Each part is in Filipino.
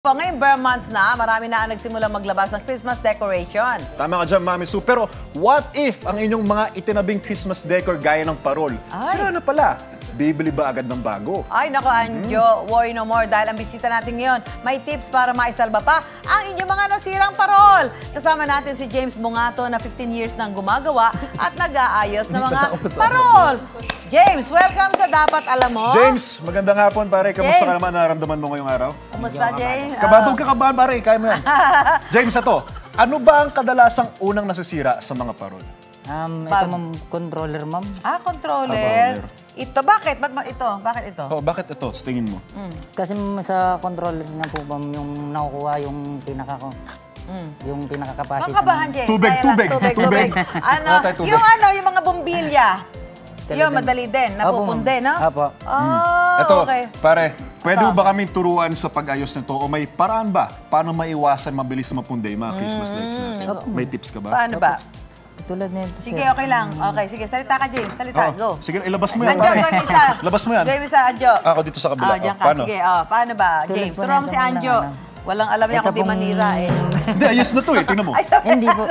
Po, ngayong bare months na, marami na ang nagsimula maglabas ng Christmas decoration. Tama ka dyan, Mami Sue. Pero what if ang inyong mga itinabing Christmas decor gaya ng parol? Sira na pala. Bibili ba agad ng bago? Ay, nako, Anjo, worry no more dahil ang bisita natin ngayon, may tips para maisalba pa ang inyong mga nasirang parol. Kasama natin si James Bungato na 15 years nang gumagawa at nag-aayos ng mga parol. James, welcome sa Dapat Alam Mo. James, magandang hapon, pare. Kamusta ka naman naramdaman mo ngayong araw? Kumusta, James? Kabadog ka kabahan, pare. Kaya mo yan. James, ito. Ano ba ang kadalasang unang nasisira sa mga parol? Ito, ma'am, controller, ma'am. Controller. Ito, bakit? Bakit ito? Oh, bakit ito, sa tingin mo? Kasi sa controller niya po, ma'am, yung nakukuha yung yung pinaka-capacity. Makabahan, James. Tubig. Yung mga bombilya. Yung madali din, napupunde, no? Apo. Ito, Okay. pare, pwede mo ba kaming turuan sa pag-ayos nito? O may paraan ba? Paano maiwasan mabilis mapunde yung mga Christmas lights natin? May tips ka ba? Paano ba? Tulad nito, Sige, okay lang. Okay, sige. Salita ka, James. Salita, go. Sige, ilabas mo yan, Anjo, pare. James, isa. Labas mo yan. James, isa, Anjo. Ako dito sa kabila. Diyan ka. Paano? Sige, paano ba, James? po Turuan mo nito si Anjo. muna, Walang alam niya Ito kung di manira eh. Hindi, ayos na to eh. Tingnan mo. Hindi po.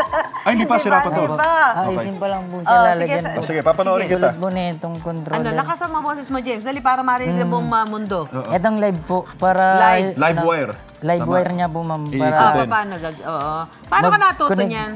Ay, hindi pa, sira pa to. Hindi pa. Ayusin pa lang po Oh, siya sige, lalagyan po. Sige, papanoorin kita. Tulad po na itong controller. Ano, lakas ang mga boses mo, James. Dali, para marinig ng buong mundo. Itong live po, para... Live wire. Live Tama. wire niya po, ma'am. Iikutin. Para Paano? Oo. Paano ka natuto Mag-connect. niyan?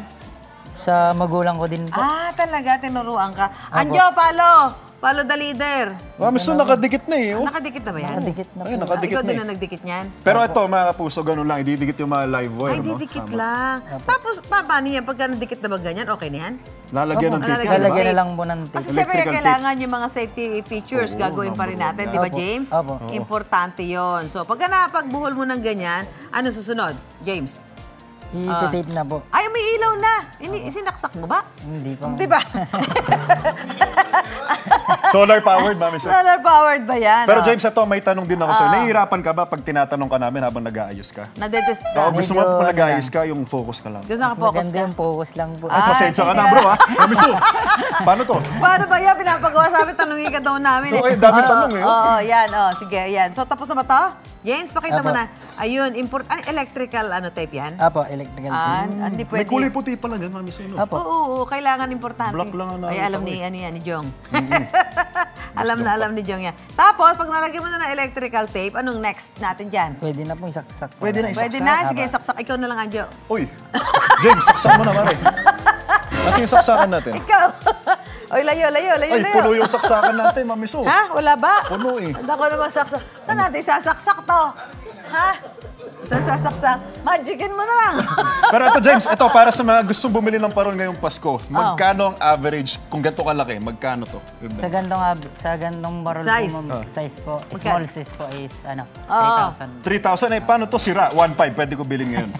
sa magulang ko din po. Talaga, tinuruan ka. Anjo, follow! Follow the leader. Mami Sue, nakadikit na eh. Oh. Nakadikit na ba yan? Nakadikit na po. Ay, nakadikit Ikaw na din eh. na nagdikit niyan? Pero ito, mga kapuso, ganun lang. Ididikit yung mga live wire, Ay, no? didikit Tama. lang. Tapos, paano yan? Pagka nadikit na ba ganyan, okay na yan? Lalagyan ng tape. Lalagyan na lang po ng tape. Kasi siyempre, Electrical kailangan yung mga safety features, Oo, gagawin pa rin number natin, one di ba, yan. James? Opo. Importante yon. So, pagka napagbuhol mo ng ganyan, ano susunod? James? I-tape na po. Ay, may ilaw na! Sinaksak mo ba? Hindi pa. Di ba? Solar-powered, Mami Sue. Solar-powered ba yan? Pero James, ito, may tanong din ako sa'yo. Nahihirapan ka ba pag tinatanong ka namin habang nag-aayos ka? Nadedis Oo, ka. gusto mo Medyo pag ano nag-aayos ka, yung focus ka lang. Gusto Mas naka-focus maganda ka. yung focus lang po. Ay, pasensya ka na, bro, ha? Mami Sue, paano to? Paano ba yan? Pinapagawa sa amin, tanongin ka daw namin. Okay, daming tanong eh. Oo, yan. Sige, yan. So, tapos na ba to? James, pakita mo Apo. na. Ayun, electrical tape yan? Apo, electrical tape. Hindi May pwede. kulay puti pala dyan, Mami Sue. No? Apo. Oo, kailangan importante. Black lang ang Ay, nakita alam ko ni, eh. ano yan, ni Jong. Alam ni Jong yan. Tapos, pag nalagyan mo na ng electrical tape, anong next natin dyan? Pwede na po isaksak. Pwede na Pwede isaksak. na? Sige, saksak. Ikaw na lang, Anjo. Uy, James, saksak mo na, Mari. Nasa yung saksakan natin? Ikaw. Oy, layo. Ay, puno yung saksakan natin, Mami Sue. Ha? Wala ba? Puno eh. Hindi ako naman saksak. Saan natin sasaksak to? Ha? Saan sasaksak? Magicin mo na lang. Pero ito, James, ito para sa mga gustong bumili ng parol ngayong Pasko. Magkano ang average, kung ganito kalaki, magkano to? Sa gantong barrel Size. po, ma'am. Size po. Magkano? Small size po is, 3,000. 3,000 eh, paano to sira? 1,500, pwede ko bilhin ngayon.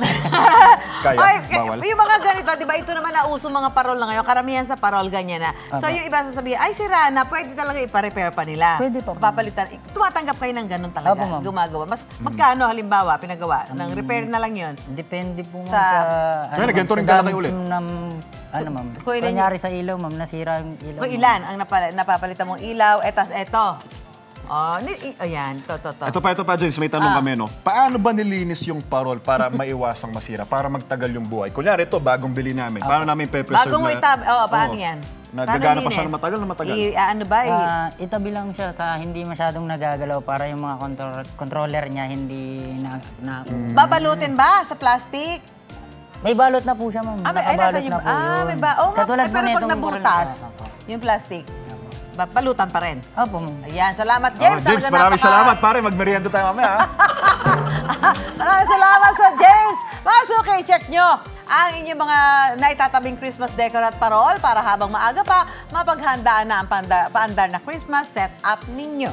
Kaya, Ay, bawal. yung mga ganito, di ba, ito naman nauso mga parol na ngayon. Karamihan sa parol, ganyan na. So, yung iba sasabihin, ay, sira na, pwede talaga ipa-repair pa nila. Pwede pa. Papalitan. Tumatanggap kayo ng ganun talaga. Apo, ma'am. Gumagawa. Mas, magkano halimbawa, pinagawa? Ng repair na lang yun. Depende po ma'am Sa- sa... Kaya ganito rin sa kalaki damage ulit. ng, ma'am. Kung ilan- Kunyari sa ilaw, ma'am, nasira yung ilaw. Kung ma'am. ilan ang napapalitan mong ilaw, etas eto. Ayan, to. Ito pa, James, may tanong kami, no? Paano ba nilinis yung parol para maiwasang masira, para magtagal yung buhay? Kunyari, ito, bagong bili namin. Paano namin pe-preserve Bagong may paano yan? Nagagana Paano pa siya linis? na matagal na matagal. Ano ba? Itabi lang siya sa hindi masyadong nagagalaw para yung mga controller niya hindi na Babalutin ba sa plastic? May balot na po siya, ma'am. Nakabalot nasa na po yun. may ba? Oo nga, Katulad po pero pag nitong nabutas, Apo. yung plastic, balutan pa rin. Opo, ma'am. Ayan, salamat, Oh, James. James, Talaga maraming salamat. Pare, magmerienda tayo mamaya, ha? Maraming salamat sa James. Okay, check nyo ang inyong mga naitatabing Christmas decor at parol para habang maaga pa, mapaghandaan na ang paandar na Christmas setup ninyo.